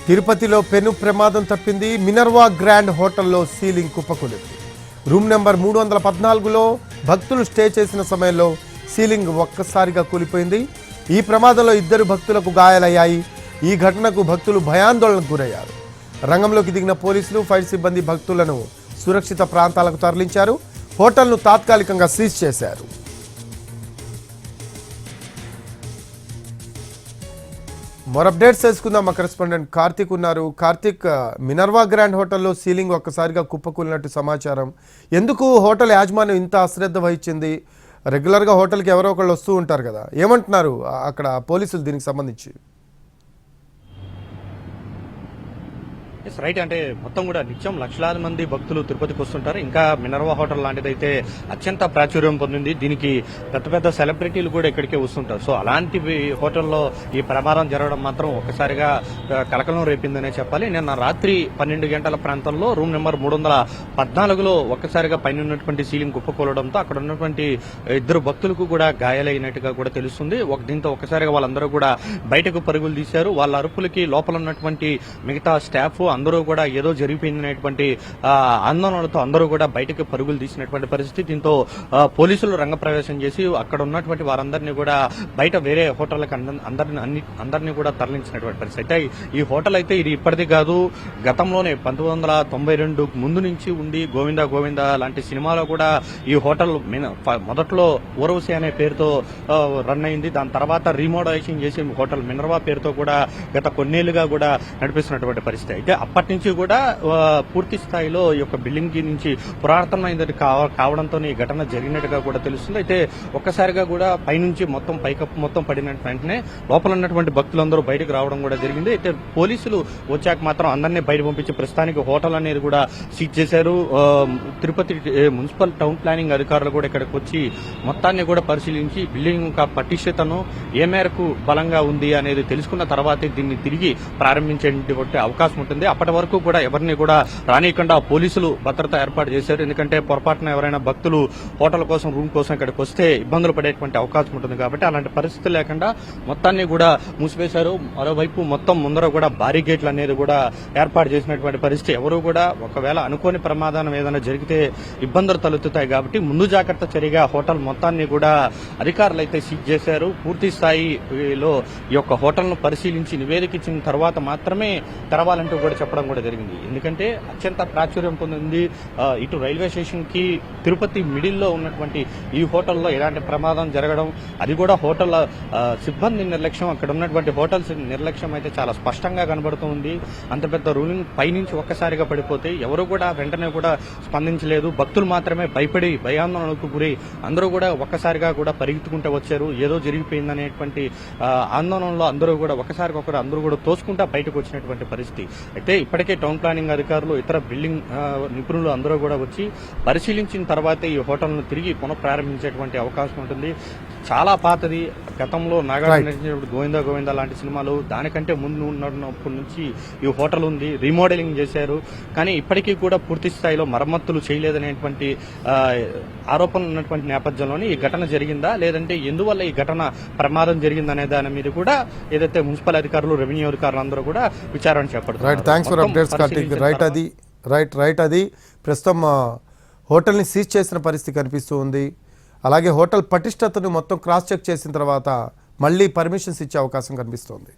తిరుపతిలో పెను ప్రమాదం తప్పింది. మినర్వా గ్రాండ్ హోటల్లో సీలింగ్ కుప్పకూలింది. రూమ్ నెంబర్ 314లో భక్తులు స్టే చేసిన సమయంలో సీలింగ్ ఒక్కసారిగా కూలిపోయింది. ఈ ప్రమాదంలో 2 భక్తులకు గాయాలయ్యాయి. ఈ ఘటనకు భక్తులు భయాందోళనకు గురయ్యారు. రంగంలోకి దిగిన పోలీసులు, ఫైర్ సిబ్బంది భక్తులను సురక్షిత ప్రాంతాలకు తరలించారు. హోటల్ను తాత్కాలికంగా సీజ్ చేశారు. మరో అప్డేట్స్ తెలుసుకుందాం. మా కరెస్పాండెంట్ కార్తిక్ ఉన్నారు. కార్తిక్, మినర్వా గ్రాండ్ హోటల్లో సీలింగ్ ఒక్కసారిగా కుప్పకూలినట్టు సమాచారం. ఎందుకు హోటల్ యాజమాన్యం ఇంత అశ్రద్ధ వహించింది? రెగ్యులర్గా హోటల్కి ఎవరో ఒకళ్ళు వస్తూ ఉంటారు కదా, ఏమంటున్నారు అక్కడ పోలీసులు దీనికి సంబంధించి? రైట్, అంటే మొత్తం కూడా నిత్యం లక్షలాది మంది భక్తులు తిరుపతికి వస్తుంటారు. ఇంకా మినర్వా హోటల్ లాంటిదైతే అత్యంత ప్రాచుర్యం పొందింది. దీనికి పెద్ద పెద్ద సెలబ్రిటీలు కూడా ఇక్కడికే వస్తుంటారు. సో అలాంటి హోటల్లో ఈ ప్రమాదం జరగడం మాత్రం ఒక్కసారిగా కలకలం రేపిందనే చెప్పాలి. నిన్న రాత్రి 12 గంటల ప్రాంతంలో రూమ్ నెంబర్ 314లో ఒక్కసారిగా పైన ఉన్నటువంటి సీలింగ్ కుప్పకూలడంతో అక్కడ ఉన్నటువంటి 2 భక్తులకు కూడా గాయాలైనట్టుగా కూడా తెలుస్తుంది. దీంతో ఒక్కసారిగా వాళ్ళందరూ కూడా బయటకు పరుగులు తీశారు. వాళ్ళ అరుపులకి లోపల ఉన్నటువంటి మిగతా స్టాఫ్ అందరూ కూడా ఏదో జరిగిపోయిందనేటువంటి ఆందోళనలతో అందరూ కూడా బయటకు పరుగులు తీసినటువంటి పరిస్థితి. దీంతో పోలీసులు రంగప్రవేశం చేసి అక్కడ ఉన్నటువంటి వారందరినీ కూడా బయట వేరే హోటళ్లకు అందరినీ కూడా తరలించినటువంటి పరిస్థితి. అయితే ఈ హోటల్ అయితే ఇది ఇప్పటిది కాదు, గతంలోనే 1992 ముందు నుంచి ఉండి గోవిందా గోవిందా లాంటి సినిమాలో కూడా ఈ హోటల్ మొదట్లో ఊరవసి అనే పేరుతో రన్ అయింది. దాని తర్వాత రీమోడలేషన్ చేసి హోటల్ మినర్వా పేరుతో కూడా గత కొన్నేళ్లుగా కూడా నడిపిస్తున్నటువంటి పరిస్థితి. అయితే అప్పటి నుంచి కూడా పూర్తి స్థాయిలో ఈ యొక్క బిల్డింగ్ నుంచి పురాతనమైనది కావడంతో ఈ ఘటన జరిగినట్టుగా కూడా తెలుస్తుంది. అయితే ఒక్కసారిగా కూడా పైనుంచి మొత్తం పైకప్పు మొత్తం పడిన వెంటనే లోపల ఉన్నటువంటి భక్తులందరూ బయటకు రావడం కూడా జరిగింది. అయితే పోలీసులు వచ్చాక మాత్రం అందరినీ బయట పంపించి ప్రస్తుతానికి హోటల్ అనేది కూడా సీజ్ చేశారు. తిరుపతి మున్సిపల్ టౌన్ ప్లానింగ్ అధికారులు కూడా ఇక్కడికి వచ్చి మొత్తాన్ని కూడా పరిశీలించి బిల్డింగ్ యొక్క పటిష్టతను ఏ మేరకు బలంగా ఉంది అనేది తెలుసుకున్న తర్వాతే దీన్ని తిరిగి ప్రారంభించేటువంటి అవకాశం ఉంటుంది. అప్పటి వరకు కూడా ఎవరిని కూడా రానియకుండా పోలీసులు భద్రత ఏర్పాటు చేశారు. ఎందుకంటే పొరపాటున ఎవరైనా భక్తులు హోటల్ కోసం, రూమ్ కోసం ఇక్కడికి వస్తే ఇబ్బందులు పడేటువంటి అవకాశం ఉంటుంది కాబట్టి అలాంటి పరిస్థితి లేకుండా మొత్తాన్ని కూడా మూసివేశారు. మరోవైపు మొత్తం ముందర కూడా భారీ గేట్లు అనేది కూడా ఏర్పాటు చేసినటువంటి పరిస్థితి. ఎవరు కూడా ఒకవేళ అనుకోని ప్రమాదం ఏదైనా జరిగితే ఇబ్బందులు తలెత్తుతాయి కాబట్టి ముందు జాగ్రత్త చర్యగా హోటల్ మొత్తాన్ని కూడా అధికారులు అయితే సీజ్ చేశారు. పూర్తి స్థాయిలో ఈ యొక్క హోటల్ను పరిశీలించి నివేదిక ఇచ్చిన తర్వాత మాత్రమే తెరవాలంటూ కూడా చెప్పడం కూడా జరిగింది. ఎందుకంటే అత్యంత ప్రాచుర్యం పొందింది. ఇటు రైల్వే స్టేషన్ కి తిరుపతి మిడిల్లో ఉన్నటువంటి ఈ హోటల్లో ఎలాంటి ప్రమాదం జరగడం, అది కూడా హోటల్ సిబ్బంది నిర్లక్ష్యం, అక్కడ ఉన్నటువంటి హోటల్స్ నిర్లక్ష్యం అయితే చాలా స్పష్టంగా కనబడుతుంది. అంత పెద్ద రూలింగ్ పైనుంచి ఒక్కసారిగా పడిపోతే ఎవరు కూడా వెంటనే కూడా స్పందించలేదు. భక్తులు మాత్రమే భయపడి భయాందోళనకు గురి అందరూ కూడా ఒక్కసారిగా కూడా పరిగెత్తుకుంటూ వచ్చారు. ఏదో జరిగిపోయిందనేటువంటి ఆందోళనలో అందరూ కూడా ఒకసారికొకరు అందరూ కూడా తోసుకుంటా బయటకు వచ్చినటువంటి పరిస్థితి. అయితే ఇప్పటికే టౌన్ ప్లానింగ్ అధికారులు, ఇతర బిల్డింగ్ నిపుణులు అందరూ కూడా వచ్చి పరిశీలించిన తర్వాతే ఈ హోటల్ను తిరిగి పునఃప్రారంభించేటువంటి అవకాశం ఉంటుంది. చాలా పాతది, గతంలో నాగార్జున గోవిందా గోవిందా లాంటి సినిమాలు దానికంటే ముందు ఉన్నప్పటి నుంచి ఈ హోటల్ ఉంది. రీమోడలింగ్ చేశారు, కానీ ఇప్పటికీ కూడా పూర్తి స్థాయిలో మరమ్మతులు చేయలేదనేటువంటి ఆరోపణలు ఉన్నటువంటి నేపథ్యంలోనే ఈ ఘటన జరిగిందా, లేదంటే ఎందువల్ల ఈ ఘటన ప్రమాదం జరిగిందనే దాని మీద కూడా ఏదైతే మున్సిపల్ అధికారులు, రెవెన్యూ అధికారులు అందరూ కూడా విచారణ చేపడుతున్నారు. అది ప్రస్తుతం హోటల్ని సీజ్ చేసిన పరిస్థితి కనిపిస్తూ ఉంది. అలాగే హోటల్ పటిష్టతను మొత్తం క్రాస్ చెక్ చేసిన తర్వాత మళ్ళీ పర్మిషన్స్ ఇచ్చే అవకాశం కనిపిస్తోంది.